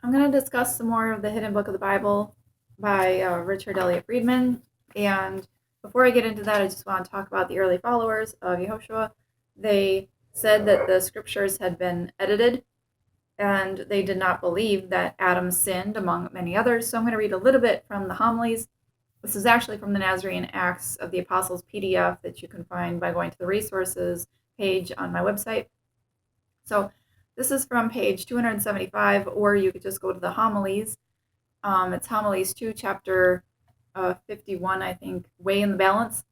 I'm going to discuss some more of the Hidden Book of the Bible by Richard Elliott Friedman. And before I get into that, I just want to talk about the early followers of Yehoshua. They said that the scriptures had been edited, and they did not believe that Adam sinned, among many others. So I'm going to read a little bit from the homilies. This is actually from the Nazarene Acts of the Apostles PDF that you can find by going to the resources page on my website. So this is from page 275, or you could just go to the homilies. It's homilies 2, chapter 51, I think, Weigh in the Balance.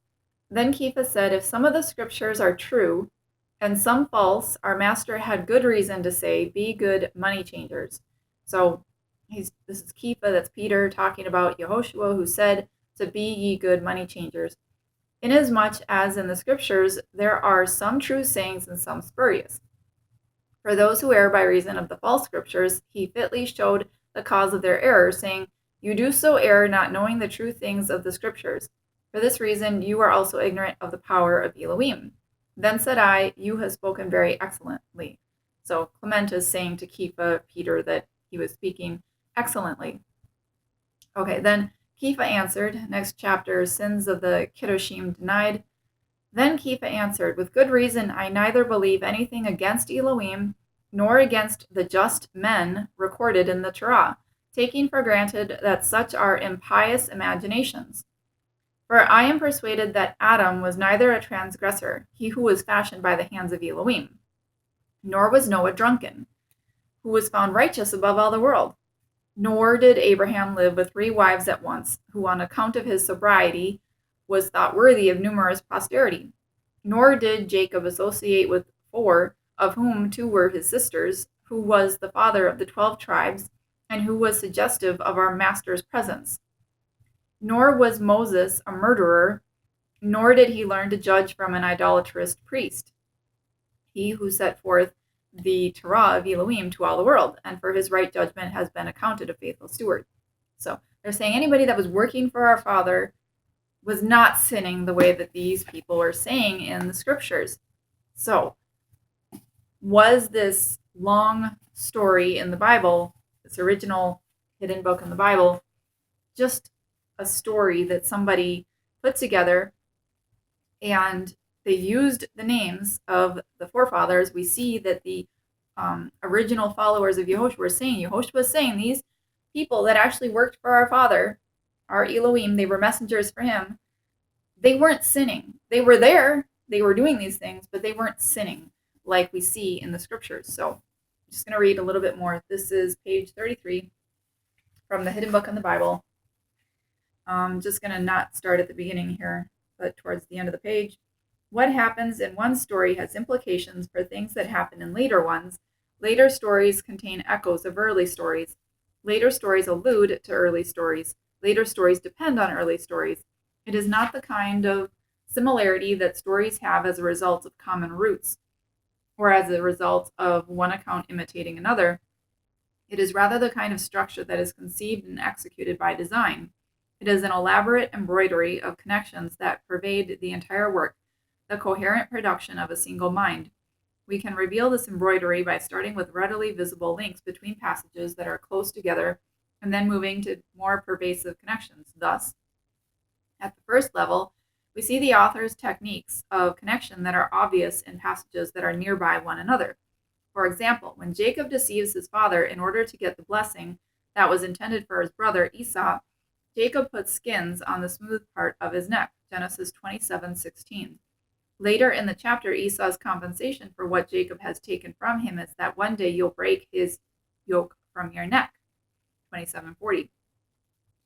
Then Kepha said, if some of the scriptures are true and some false, our master had good reason to say, be good money changers. So this is Kepha, that's Peter, talking about Yehoshua, who said to be ye good money changers. Inasmuch as in the scriptures there are some true sayings and some spurious. For those who err by reason of the false scriptures, he fitly showed the cause of their error, saying, you do so err, not knowing the true things of the scriptures. For this reason you are also ignorant of the power of Elohim. Then said I, you have spoken very excellently. So Clement is saying to Kepha, Peter, that he was speaking excellently. Okay, then Kepha answered, next chapter, sins of the Kiddushim denied. Then Kepha answered, with good reason I neither believe anything against Elohim, nor against the just men recorded in the Torah, taking for granted that such are impious imaginations. For I am persuaded that Adam was neither a transgressor, he who was fashioned by the hands of Elohim, nor was Noah drunken, who was found righteous above all the world. Nor did Abraham live with 3 wives at once, who on account of his sobriety was thought worthy of numerous posterity. Nor did Jacob associate with 4, of whom 2 were his sisters, who was the father of the 12 tribes, and who was suggestive of our master's presence. Nor was Moses a murderer, nor did he learn to judge from an idolatrous priest, he who set forth the Torah of Elohim to all the world, and for his right judgment has been accounted a faithful steward. So they're saying anybody that was working for our Father was not sinning the way that these people are saying in the scriptures. So was this long story in the Bible, this original hidden book in the Bible, just a story that somebody put together and they used the names of the forefathers? We see that the original followers of Yehoshua was saying these people that actually worked for our Father, our Elohim, they were messengers for him, they weren't sinning. They were there, they were doing these things, but they weren't sinning like we see in the scriptures. So I'm just going to read a little bit more. This is page 33 from the hidden book in the Bible. I'm just going to not start at the beginning here, but towards the end of the page. What happens in one story has implications for things that happen in later ones. Later stories contain echoes of early stories. Later stories allude to early stories. Later stories depend on early stories. It is not the kind of similarity that stories have as a result of common roots, or as a result of one account imitating another. It is rather the kind of structure that is conceived and executed by design. It is an elaborate embroidery of connections that pervade the entire work, the coherent production of a single mind. We can reveal this embroidery by starting with readily visible links between passages that are close together and then moving to more pervasive connections. Thus, at the first level, we see the author's techniques of connection that are obvious in passages that are nearby one another. For example, when Jacob deceives his father in order to get the blessing that was intended for his brother Esau, Jacob puts skins on the smooth part of his neck, Genesis 27:16. Later in the chapter, Esau's compensation for what Jacob has taken from him is that one day you'll break his yoke from your neck, 27:40.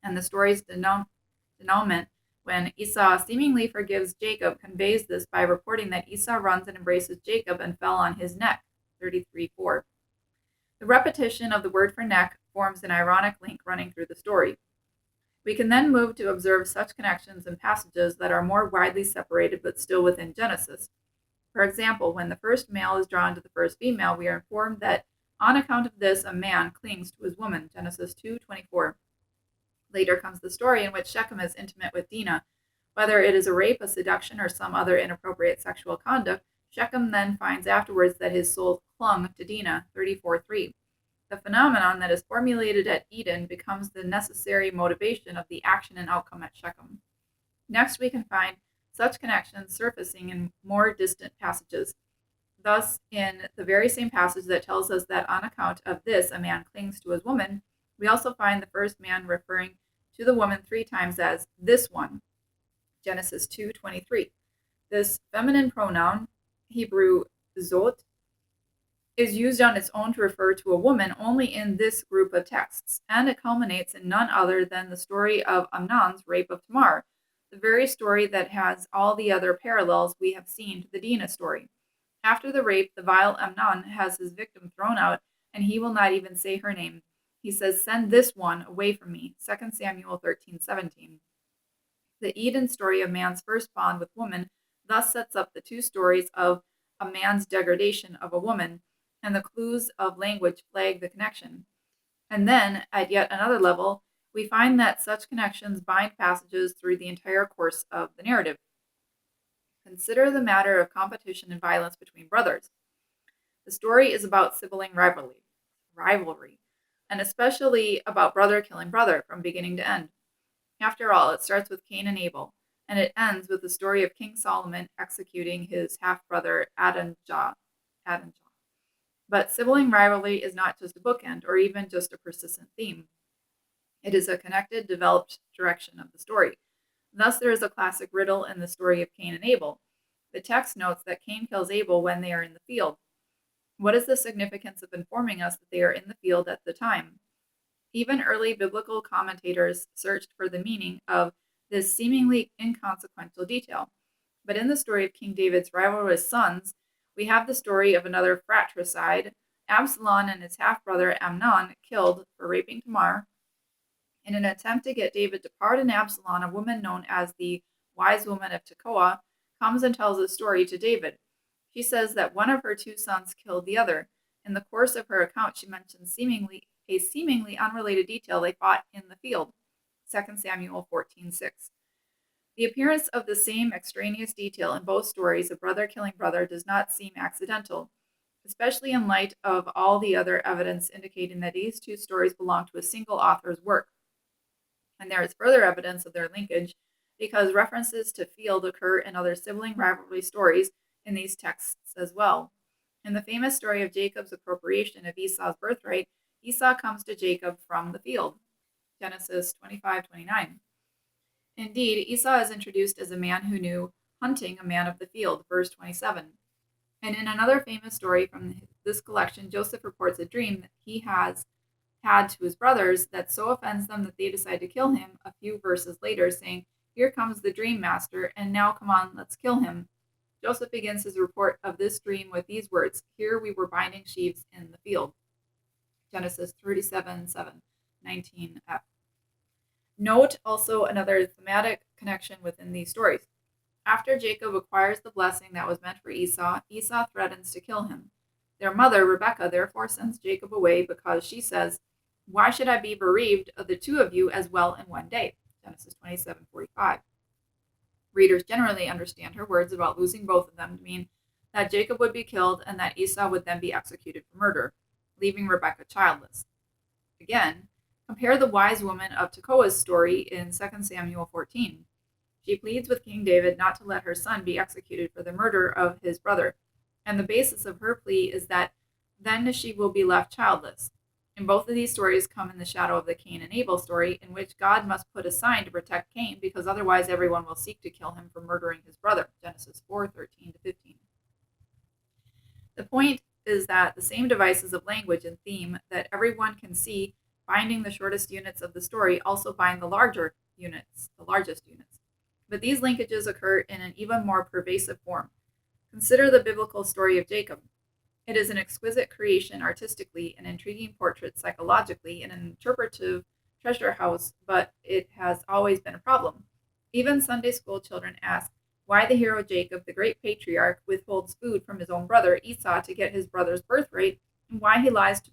And the story's denouement, when Esau seemingly forgives Jacob, conveys this by reporting that Esau runs and embraces Jacob and fell on his neck, 33:4. The repetition of the word for neck forms an ironic link running through the story. We can then move to observe such connections in passages that are more widely separated but still within Genesis. For example, when the first male is drawn to the first female, we are informed that on account of this, a man clings to his woman, Genesis 2:24. Later comes the story in which Shechem is intimate with Dinah. Whether it is a rape, a seduction, or some other inappropriate sexual conduct, Shechem then finds afterwards that his soul clung to Dinah, 34:3. The phenomenon that is formulated at Eden becomes the necessary motivation of the action and outcome at Shechem. Next, we can find such connections surfacing in more distant passages. Thus, in the very same passage that tells us that on account of this a man clings to his woman, we also find the first man referring to the woman 3 times as this one, Genesis 2:23. This feminine pronoun, Hebrew zot, is used on its own to refer to a woman only in this group of texts, and it culminates in none other than the story of Amnon's rape of Tamar, the very story that has all the other parallels we have seen to the Dinah story. After the rape, the vile Amnon has his victim thrown out, and he will not even say her name. He says, "Send this one away from me." 2 Samuel 13:17. The Eden story of man's first bond with woman thus sets up the two stories of a man's degradation of a woman, and the clues of language flag the connection. And then, at yet another level, we find that such connections bind passages through the entire course of the narrative. Consider the matter of competition and violence between brothers. The story is about sibling rivalry, and especially about brother killing brother from beginning to end. After all, it starts with Cain and Abel, and it ends with the story of King Solomon executing his half-brother Adonijah. But sibling rivalry is not just a bookend or even just a persistent theme. It is a connected, developed direction of the story. Thus, there is a classic riddle in the story of Cain and Abel. The text notes that Cain kills Abel when they are in the field. What is the significance of informing us that they are in the field at the time? Even early biblical commentators searched for the meaning of this seemingly inconsequential detail. But in the story of King David's rivalrous sons, we have the story of another fratricide, Absalom and his half-brother Amnon killed for raping Tamar. In an attempt to get David to pardon Absalom, a woman known as the wise woman of Tekoa comes and tells a story to David. She says that one of her 2 sons killed the other. In the course of her account, she mentions a seemingly unrelated detail they fought in the field. 2 Samuel 14:6. The appearance of the same extraneous detail in both stories of brother killing brother does not seem accidental, especially in light of all the other evidence indicating that these 2 stories belong to a single author's work. And there is further evidence of their linkage because references to field occur in other sibling rivalry stories in these texts as well. In the famous story of Jacob's appropriation of Esau's birthright, Esau comes to Jacob from the field. Genesis 25:29. Indeed, Esau is introduced as a man who knew hunting a man of the field, verse 27. And in another famous story from this collection, Joseph reports a dream that he has had to his brothers that so offends them that they decide to kill him a few verses later, saying, "Here comes the dream master, and now come on, let's kill him." Joseph begins his report of this dream with these words, "Here we were binding sheaves in the field." Genesis 37:7, 19f. Note also another thematic connection within these stories. After Jacob acquires the blessing that was meant for Esau, Esau threatens to kill him. Their mother, Rebekah, therefore sends Jacob away because she says, "Why should I be bereaved of the 2 of you as well in one day?" Genesis 27:45. Readers generally understand her words about losing both of them to mean that Jacob would be killed and that Esau would then be executed for murder, leaving Rebekah childless. Again, compare the wise woman of Tekoa's story in 2 Samuel 14. She pleads with King David not to let her son be executed for the murder of his brother, and the basis of her plea is that then she will be left childless. And both of these stories come in the shadow of the Cain and Abel story, in which God must put a sign to protect Cain because otherwise everyone will seek to kill him for murdering his brother. Genesis 4:13-15. The point is that the same devices of language and theme that everyone can see binding the shortest units of the story also bind the largest units. But these linkages occur in an even more pervasive form. Consider the biblical story of Jacob. It is an exquisite creation artistically, an intriguing portrait psychologically, and an interpretive treasure house, but it has always been a problem. Even Sunday school children ask why the hero Jacob, the great patriarch, withholds food from his own brother Esau to get his brother's birthright, and why he lies to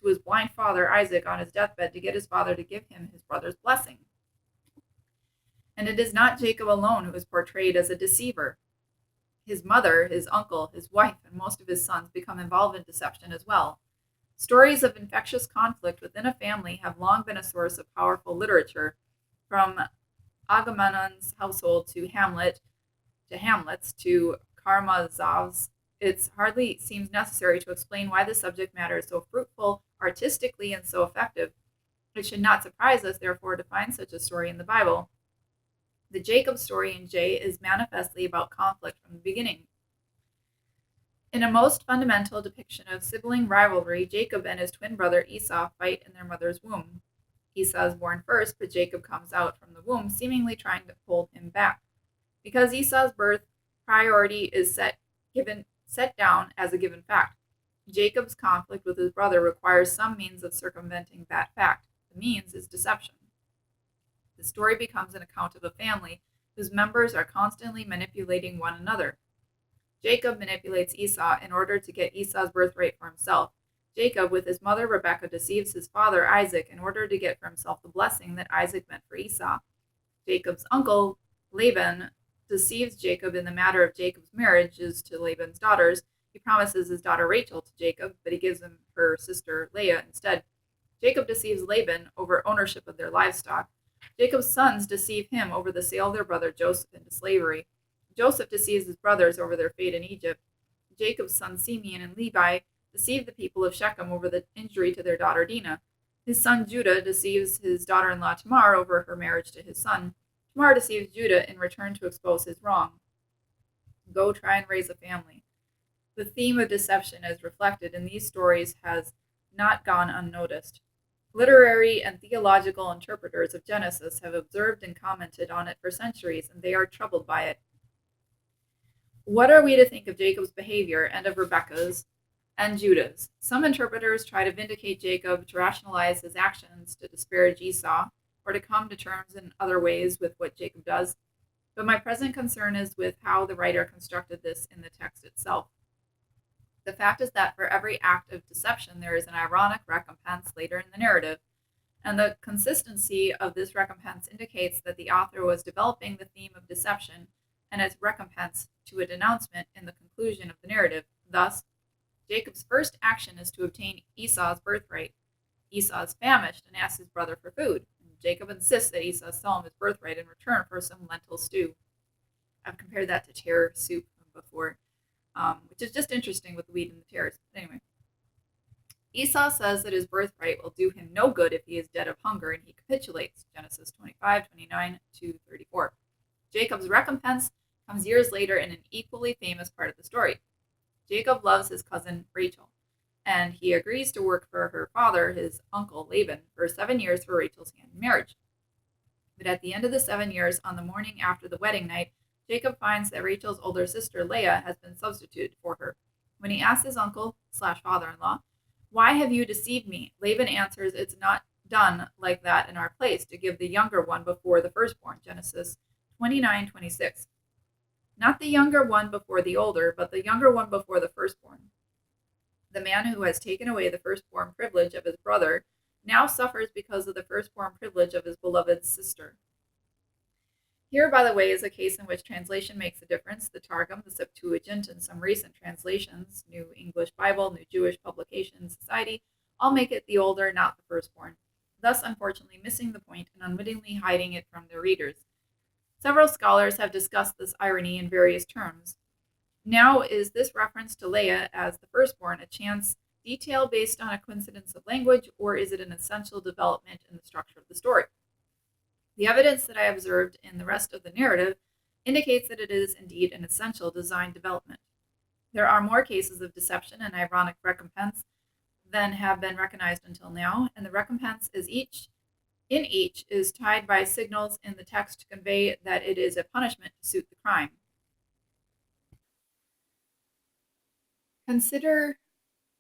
his blind father Isaac on his deathbed to get his father to give him his brother's blessing. And it is not Jacob alone who is portrayed as a deceiver. His mother, his uncle, his wife, and most of his sons become involved in deception as well. Stories of infectious conflict within a family have long been a source of powerful literature, from Agamemnon's household to Hamlet's to Karamazov's. It hardly seems necessary to explain why the subject matter is so fruitful artistically and so effective. It should not surprise us, therefore, to find such a story in the Bible. The Jacob story in J is manifestly about conflict from the beginning. In a most fundamental depiction of sibling rivalry, Jacob and his twin brother Esau fight in their mother's womb. Esau is born first, but Jacob comes out from the womb, seemingly trying to hold him back. Because Esau's birth priority is set down as a given fact, Jacob's conflict with his brother requires some means of circumventing that fact. The means is deception. The story becomes an account of a family whose members are constantly manipulating one another. Jacob manipulates Esau in order to get Esau's birthright for himself. Jacob, with his mother Rebekah, deceives his father Isaac in order to get for himself the blessing that Isaac meant for Esau. Jacob's uncle Laban deceives Jacob in the matter of Jacob's marriages to Laban's daughters. He promises his daughter Rachel to Jacob, but he gives him her sister Leah instead. Jacob deceives Laban over ownership of their livestock. Jacob's sons deceive him over the sale of their brother Joseph into slavery. Joseph deceives his brothers over their fate in Egypt. Jacob's sons Simeon and Levi deceive the people of Shechem over the injury to their daughter Dinah. His son Judah deceives his daughter-in-law Tamar over her marriage to his son. Tamar deceives Judah in return to expose his wrong. Go try and raise a family. The theme of deception as reflected in these stories has not gone unnoticed. Literary and theological interpreters of Genesis have observed and commented on it for centuries, and they are troubled by it. What are we to think of Jacob's behavior and of Rebekah's and Judah's? Some interpreters try to vindicate Jacob, to rationalize his actions, to disparage Esau, or to come to terms in other ways with what Jacob does. But my present concern is with how the writer constructed this in the text itself. The fact is that for every act of deception, there is an ironic recompense later in the narrative, and the consistency of this recompense indicates that the author was developing the theme of deception and its recompense to a denouncement in the conclusion of the narrative. Thus, Jacob's first action is to obtain Esau's birthright. Esau is famished and asks his brother for food. Jacob insists that Esau sell him his birthright in return for some lentil stew. I've compared that to terror soup before, which is just interesting with the wheat and the tares. Anyway, Esau says that his birthright will do him no good if he is dead of hunger, and he capitulates. Genesis 25:29-34. Jacob's recompense comes years later in an equally famous part of the story. Jacob loves his cousin Rachel, and he agrees to work for her father, his uncle Laban, for 7 years for Rachel's hand in marriage. But at the end of the 7 years, on the morning after the wedding night, Jacob finds that Rachel's older sister Leah has been substituted for her. When he asks his uncle/father-in-law, "Why have you deceived me?" Laban answers, "It's not done like that in our place, to give the younger one before the firstborn." Genesis 29:26. Not the younger one before the older, but the younger one before the firstborn. The man who has taken away the firstborn privilege of his brother now suffers because of the firstborn privilege of his beloved sister. Here, by the way, is a case in which translation makes a difference. The Targum, the Septuagint, and some recent translations, New English Bible, New Jewish Publication Society, all make it the older, not the firstborn, thus unfortunately missing the point and unwittingly hiding it from their readers. Several scholars have discussed this irony in various terms. Now, is this reference to Leah as the firstborn a chance detail based on a coincidence of language, or is it an essential development in the structure of the story? The evidence that I observed in the rest of the narrative indicates that it is indeed an essential design development. There are more cases of deception and ironic recompense than have been recognized until now, and the recompense is each is tied by signals in the text to convey that it is a punishment to suit the crime. Consider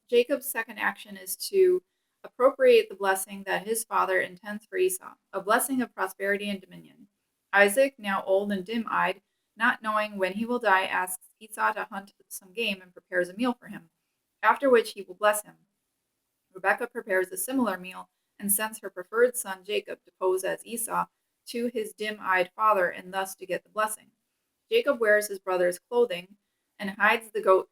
Jacob's second action is to appropriate the blessing that his father intends for Esau, a blessing of prosperity and dominion. Isaac, now old and dim-eyed, not knowing when he will die, asks Esau to hunt some game and prepares a meal for him, after which he will bless him. Rebekah prepares a similar meal and sends her preferred son Jacob to pose as Esau to his dim-eyed father and thus to get the blessing. Jacob wears his brother's clothing and hides the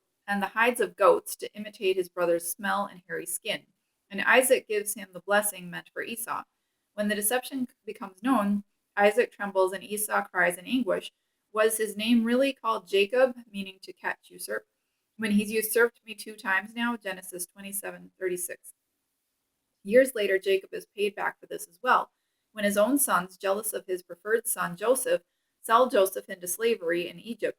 hides of goats to imitate his brother's smell and hairy skin. and Isaac gives him the blessing meant for Esau. When the deception becomes known, Isaac trembles and Esau cries in anguish. Was his name really called Jacob, meaning to catch, usurp? When he's usurped me 2 times now, Genesis 27:36. Years later, Jacob is paid back for this as well, when his own sons, jealous of his preferred son Joseph, sell Joseph into slavery in Egypt.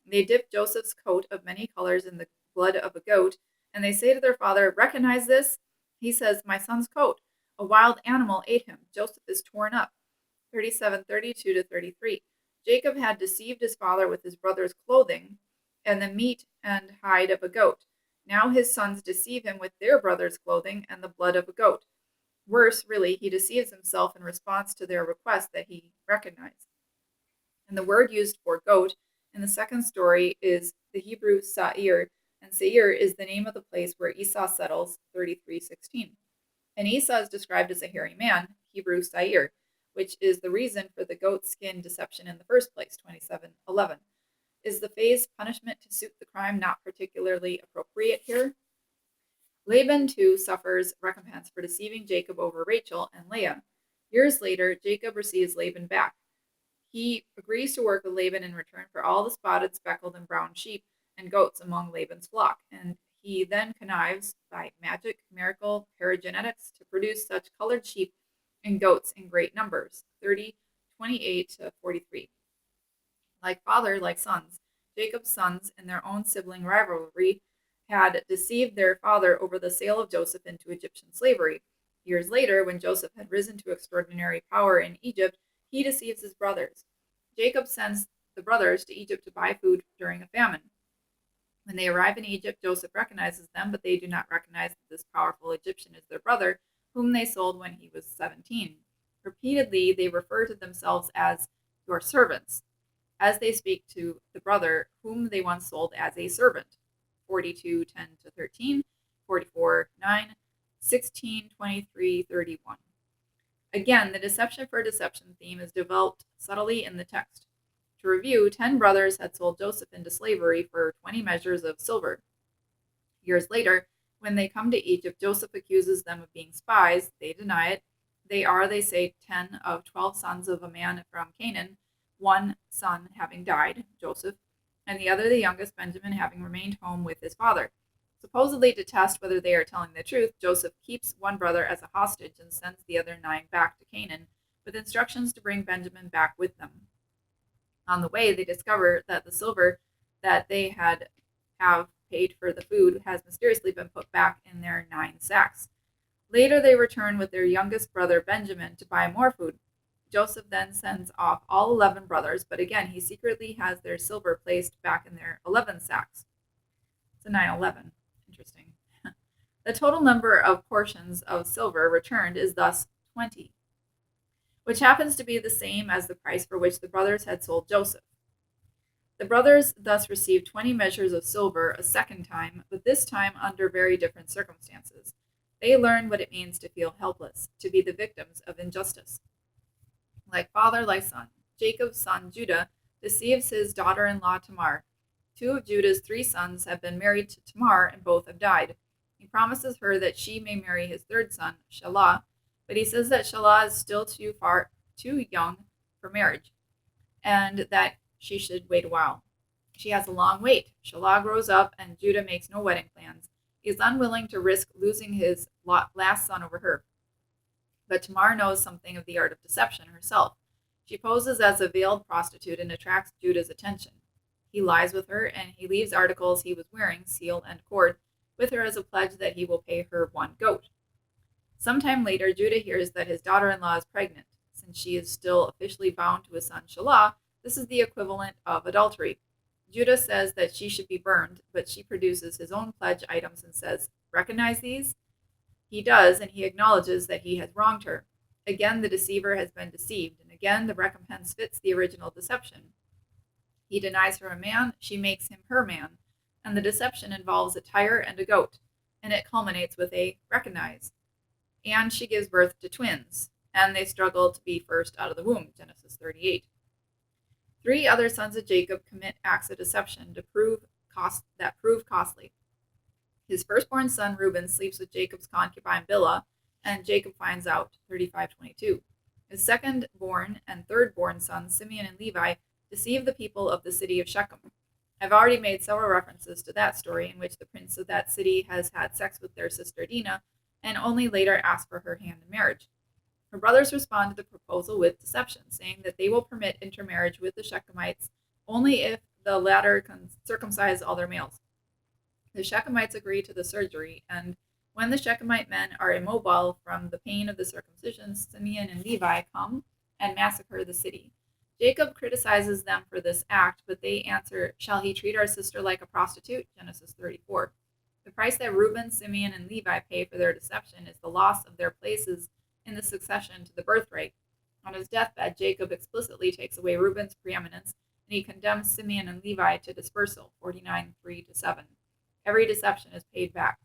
They dip Joseph's coat of many colors in the blood of a goat, and they say to their father, "Recognize this?" He says, "My son's coat. A wild animal ate him. Joseph is torn up." 37:32 to 33. Jacob had deceived his father with his brother's clothing and the meat and hide of a goat. Now his sons deceive him with their brother's clothing and the blood of a goat. Worse, really, he deceives himself in response to their request that he recognize. And the word used for goat in the second story is the Hebrew Sa'ir, and Seir is the name of the place where Esau settles, 33:16. And Esau is described as a hairy man, Hebrew Sair, which is the reason for the goat skin deception in the first place, 27:11. Is the phase punishment to suit the crime not particularly appropriate here? Laban too suffers recompense for deceiving Jacob over Rachel and Leah. Years later, Jacob receives Laban back. He agrees to work with Laban in return for all the spotted, speckled, and brown sheep and goats among Laban's flock, and he then connives by magic, miracle, paragenetics to produce such colored sheep and goats in great numbers. 30:28 to 43. Like father, like sons, Jacob's sons, in their own sibling rivalry, had deceived their father over the sale of Joseph into Egyptian slavery. Years later, when Joseph had risen to extraordinary power in Egypt, he deceives his brothers. Jacob sends the brothers to Egypt to buy food during a famine. When they arrive in Egypt, Joseph recognizes them, but they do not recognize that this powerful Egyptian is their brother, whom they sold when he was 17. Repeatedly, they refer to themselves as your servants, as they speak to the brother whom they once sold as a servant. 42:10 to 13, 44:9, 16:23-31. Again, the deception for deception theme is developed subtly in the text. To review, 10 brothers had sold Joseph into slavery for 20 measures of silver. Years later, when they come to Egypt, Joseph accuses them of being spies. They deny it. They are, they say, 10 of 12 sons of a man from Canaan, one son having died, Joseph, and the other, the youngest, Benjamin, having remained home with his father. Supposedly to test whether they are telling the truth, Joseph keeps one brother as a hostage and sends the other 9 back to Canaan with instructions to bring Benjamin back with them. On the way, they discover that the silver that they have paid for the food has mysteriously been put back in their 9 sacks. Later, they return with their youngest brother Benjamin to buy more food. Joseph then sends off all 11 brothers, but again, he secretly has their silver placed back in their 11 sacks. It's a 9/11. Interesting. The total number of portions of silver returned is thus 20, which happens to be the same as the price for which the brothers had sold Joseph. The brothers thus received 20 measures of silver a second time, but this time under very different circumstances. They learn what it means to feel helpless, to be the victims of injustice. Like father, like son, Jacob's son Judah deceives his daughter-in-law Tamar. 2 of Judah's 3 sons have been married to Tamar, and both have died. He promises her that she may marry his third son, Shelah, but he says that Shelah is still too young for marriage, and that she should wait a while. She has a long wait. Shelah grows up, and Judah makes no wedding plans. He is unwilling to risk losing his last son over her. But Tamar knows something of the art of deception herself. She poses as a veiled prostitute and attracts Judah's attention. He lies with her, and he leaves articles he was wearing, seal and cord, with her as a pledge that he will pay her 1 goat. Sometime later, Judah hears that his daughter-in-law is pregnant. Since she is still officially bound to his son Shelah, this is the equivalent of adultery. Judah says that she should be burned, but she produces his own pledge items and says, "Recognize these?" He does, and he acknowledges that he has wronged her. Again, the deceiver has been deceived, and again, the recompense fits the original deception. He denies her a man, she makes him her man, and the deception involves a tire and a goat, and it culminates with a recognize. And she gives birth to twins, and they struggle to be first out of the womb, Genesis 38. 3 other sons of Jacob commit acts of deception that prove costly. His firstborn son Reuben sleeps with Jacob's concubine Bilhah, and Jacob finds out, 35:22. His second-born and third-born sons Simeon and Levi deceive the people of the city of Shechem. I've already made several references to that story in which the prince of that city has had sex with their sister Dinah and only later asked for her hand in marriage. Her brothers respond to the proposal with deception, saying that they will permit intermarriage with the Shechemites only if the latter can circumcise all their males. The Shechemites agree to the surgery, and when the Shechemite men are immobile from the pain of the circumcision, Simeon and Levi come and massacre the city. Jacob criticizes them for this act, but they answer, "Shall he treat our sister like a prostitute?" Genesis 34. The price that Reuben, Simeon, and Levi pay for their deception is the loss of their places in the succession to the birthright. On his deathbed, Jacob explicitly takes away Reuben's preeminence, and he condemns Simeon and Levi to dispersal, 49:3-7. Every deception is paid back.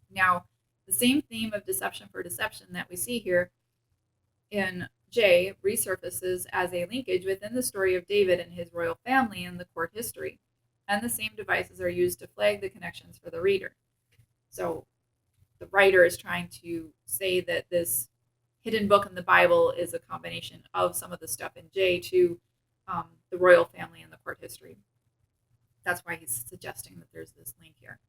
Now, the same theme of deception for deception that we see here in J resurfaces as a linkage within the story of David and his royal family in the court history, and the same devices are used to flag the connections for the reader. So the writer is trying to say that this hidden book in the Bible is a combination of some of the stuff in J to the royal family and the court history. That's why he's suggesting that there's this link here.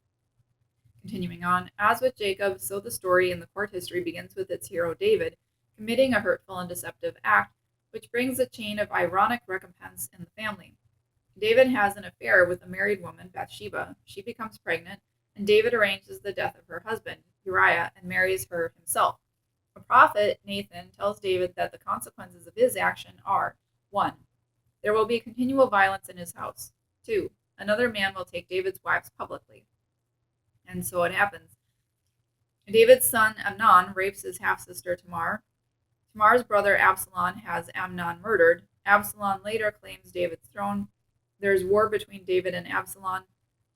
Continuing on, as with Jacob, so the story in the court history begins with its hero David committing a hurtful and deceptive act, which brings a chain of ironic recompense in the family. David has an affair with a married woman, Bathsheba. She becomes pregnant, and David arranges the death of her husband, Uriah, and marries her himself. A prophet, Nathan, tells David that the consequences of his action are: 1. There will be continual violence in his house. 2. Another man will take David's wives publicly. And so it happens. David's son Amnon rapes his half-sister Tamar. Tamar's brother Absalom has Amnon murdered. Absalom later claims David's throne. There's war between David and Absalom.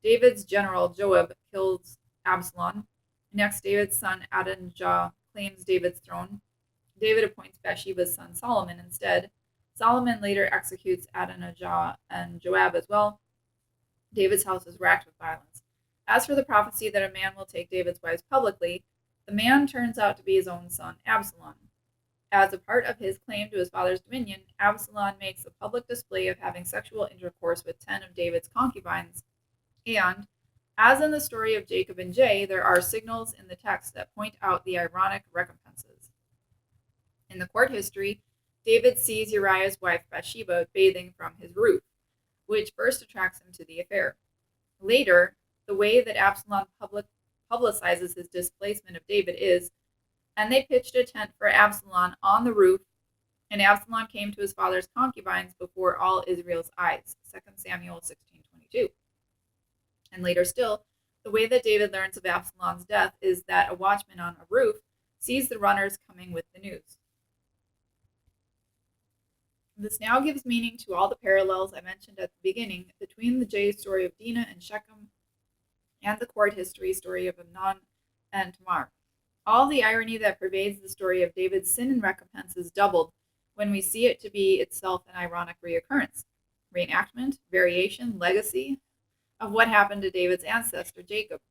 David's general Joab kills Absalom. Next, David's son Adonijah claims David's throne. David appoints Bathsheba's son Solomon instead. Solomon later executes Adonijah and Joab as well. David's house is racked with violence. As for the prophecy that a man will take David's wives publicly, the man turns out to be his own son, Absalom. As a part of his claim to his father's dominion, Absalom makes a public display of having sexual intercourse with 10 of David's concubines. And, as in the story of Jacob and J, there are signals in the text that point out the ironic recompenses. In the court history, David sees Uriah's wife Bathsheba bathing from his roof, which first attracts him to the affair. Later, the way that Absalom publicizes his displacement of David is, "And they pitched a tent for Absalom on the roof, and Absalom came to his father's concubines before all Israel's eyes." 2 Samuel 16:22. And later still, the way that David learns of Absalom's death is that a watchman on a roof sees the runners coming with the news. This now gives meaning to all the parallels I mentioned at the beginning between the J story of Dinah and Shechem and the court history story of Amnon and Tamar. All the irony that pervades the story of David's sin and recompense is doubled when we see it to be itself an ironic reoccurrence, reenactment, variation, legacy of what happened to David's ancestor Jacob.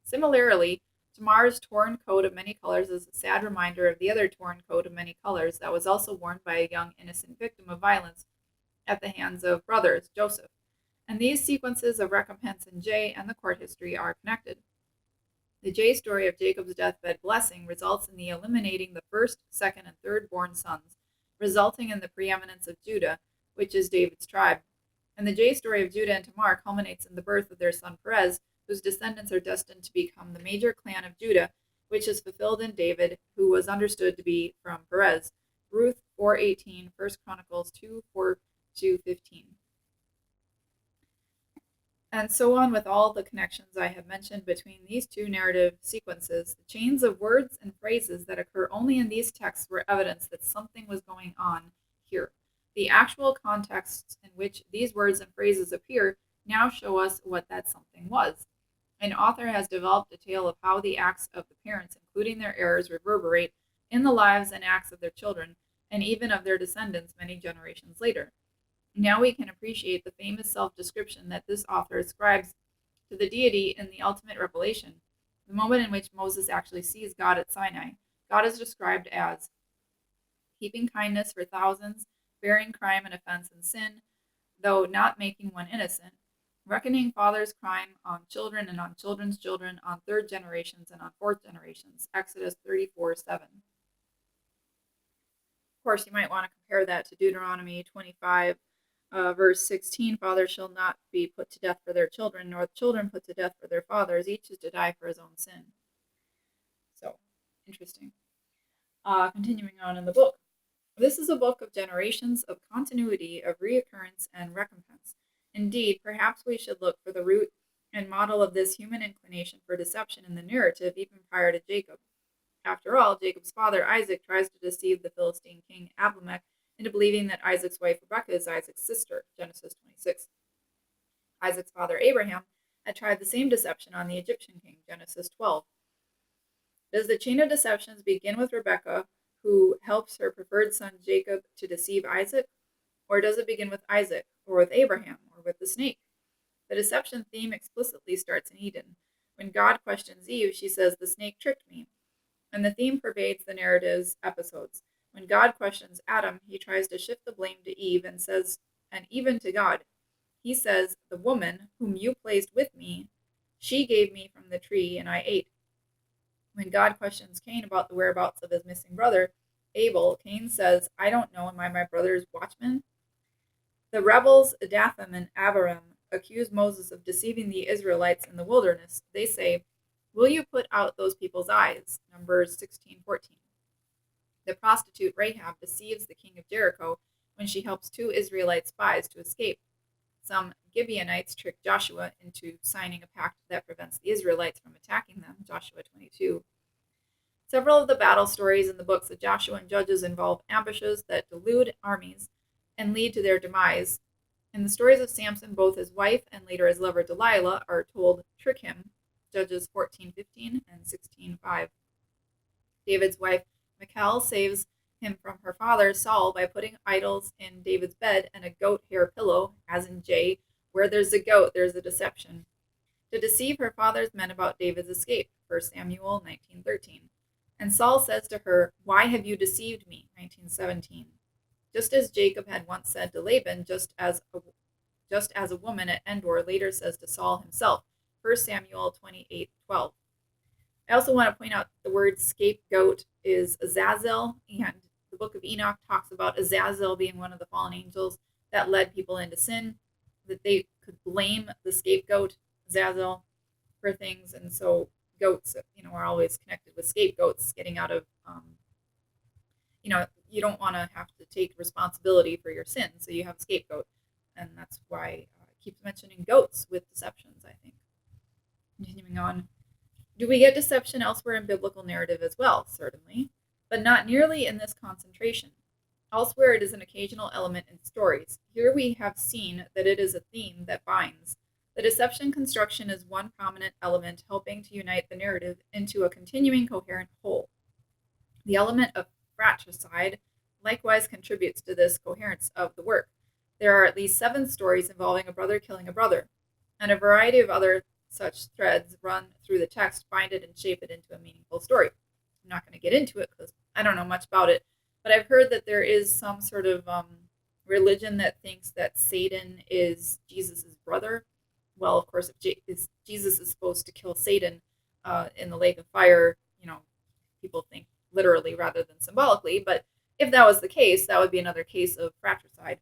Similarly, Tamar's torn coat of many colors is a sad reminder of the other torn coat of many colors that was also worn by a young innocent victim of violence at the hands of brothers, Joseph. And these sequences of recompense in J and the court history are connected. The J story of Jacob's deathbed blessing results in the eliminating the first, second, and third born sons, resulting in the preeminence of Judah, which is David's tribe. And the J story of Judah and Tamar culminates in the birth of their son Perez, whose descendants are destined to become the major clan of Judah, which is fulfilled in David, who was understood to be from Perez. Ruth 4:18, 1 Chronicles 2:4-15. And so on with all the connections I have mentioned between these two narrative sequences. The chains of words and phrases that occur only in these texts were evidence that something was going on here. The actual contexts in which these words and phrases appear now show us what that something was. An author has developed a tale of how the acts of the parents, including their errors, reverberate in the lives and acts of their children, and even of their descendants many generations later. Now we can appreciate the famous self-description that this author ascribes to the deity in the ultimate revelation, the moment in which Moses actually sees God at Sinai. God is described as keeping kindness for thousands, bearing crime and offense and sin, though not making one innocent, reckoning father's crime on children and on children's children, on third generations and on fourth generations. Exodus 34:7. Of course, you might want to compare that to Deuteronomy 25, verse 16. Fathers shall not be put to death for their children, nor children put to death for their fathers. Each is to die for his own sin. So, interesting. Continuing on in the book. This is a book of generations, of continuity, of reoccurrence and recompense. Indeed, perhaps we should look for the root and model of this human inclination for deception in the narrative even prior to Jacob. After all, Jacob's father Isaac tries to deceive the Philistine king Abimelech into believing that Isaac's wife Rebekah is Isaac's sister, Genesis 26. Isaac's father Abraham had tried the same deception on the Egyptian king, Genesis 12. Does the chain of deceptions begin with Rebekah, who helps her preferred son Jacob to deceive Isaac? Or does it begin with Isaac, or with Abraham, or with the snake? The deception theme explicitly starts in Eden. When God questions Eve, she says, "The snake tricked me." And the theme pervades the narrative's episodes. When God questions Adam, he tries to shift the blame to Eve and says, and even to God. He says, "The woman whom you placed with me, she gave me from the tree and I ate." When God questions Cain about the whereabouts of his missing brother, Abel, Cain says, "I don't know, am I my brother's watchman?" The rebels, Dathan and Abiram, accuse Moses of deceiving the Israelites in the wilderness. They say, "Will you put out those people's eyes?" Numbers 16:14. The prostitute Rahab deceives the king of Jericho when she helps two Israelite spies to escape. Some Gibeonites trick Joshua into signing a pact that prevents the Israelites from attacking them, Joshua 22. Several of the battle stories in the books of Joshua and Judges involve ambushes that delude armies and lead to their demise. In the stories of Samson, both his wife and later his lover Delilah are told trick him, Judges 14:15 and 16:5. David's wife Michal saves him from her father Saul by putting idols in David's bed and a goat hair pillow, as in J, where there's a goat, there's a deception, to deceive her father's men about David's escape, 1 Samuel 19:13. And Saul says to her, "Why have you deceived me?" 19:17. Just as Jacob had once said to Laban, just as a woman at Endor later says to Saul himself, 1 Samuel 28:12. I also want to point out the word scapegoat is Azazel, and the book of Enoch talks about Azazel being one of the fallen angels that led people into sin, that they could blame the scapegoat, Azazel, for things, and so goats, are always connected with scapegoats, getting out of, you don't want to have to take responsibility for your sin, so you have a scapegoat, and that's why it keeps mentioning goats with deceptions, I think. Continuing on. Do we get deception elsewhere in biblical narrative as well? Certainly, but not nearly in this concentration. Elsewhere, it is an occasional element in stories. Here we have seen that it is a theme that binds. The deception construction is one prominent element helping to unite the narrative into a continuing coherent whole. The element of fratricide likewise contributes to this coherence of the work. There are at least 7 stories involving a brother killing a brother, and a variety of other such threads run through the text, bind it, and shape it into a meaningful story. I'm not going to get into it because I don't know much about it, but I've heard that there is some sort of religion that thinks that Satan is Jesus' brother. Well, of course, if Jesus is supposed to kill Satan in the lake of fire, people think literally rather than symbolically, but if that was the case, that would be another case of fratricide.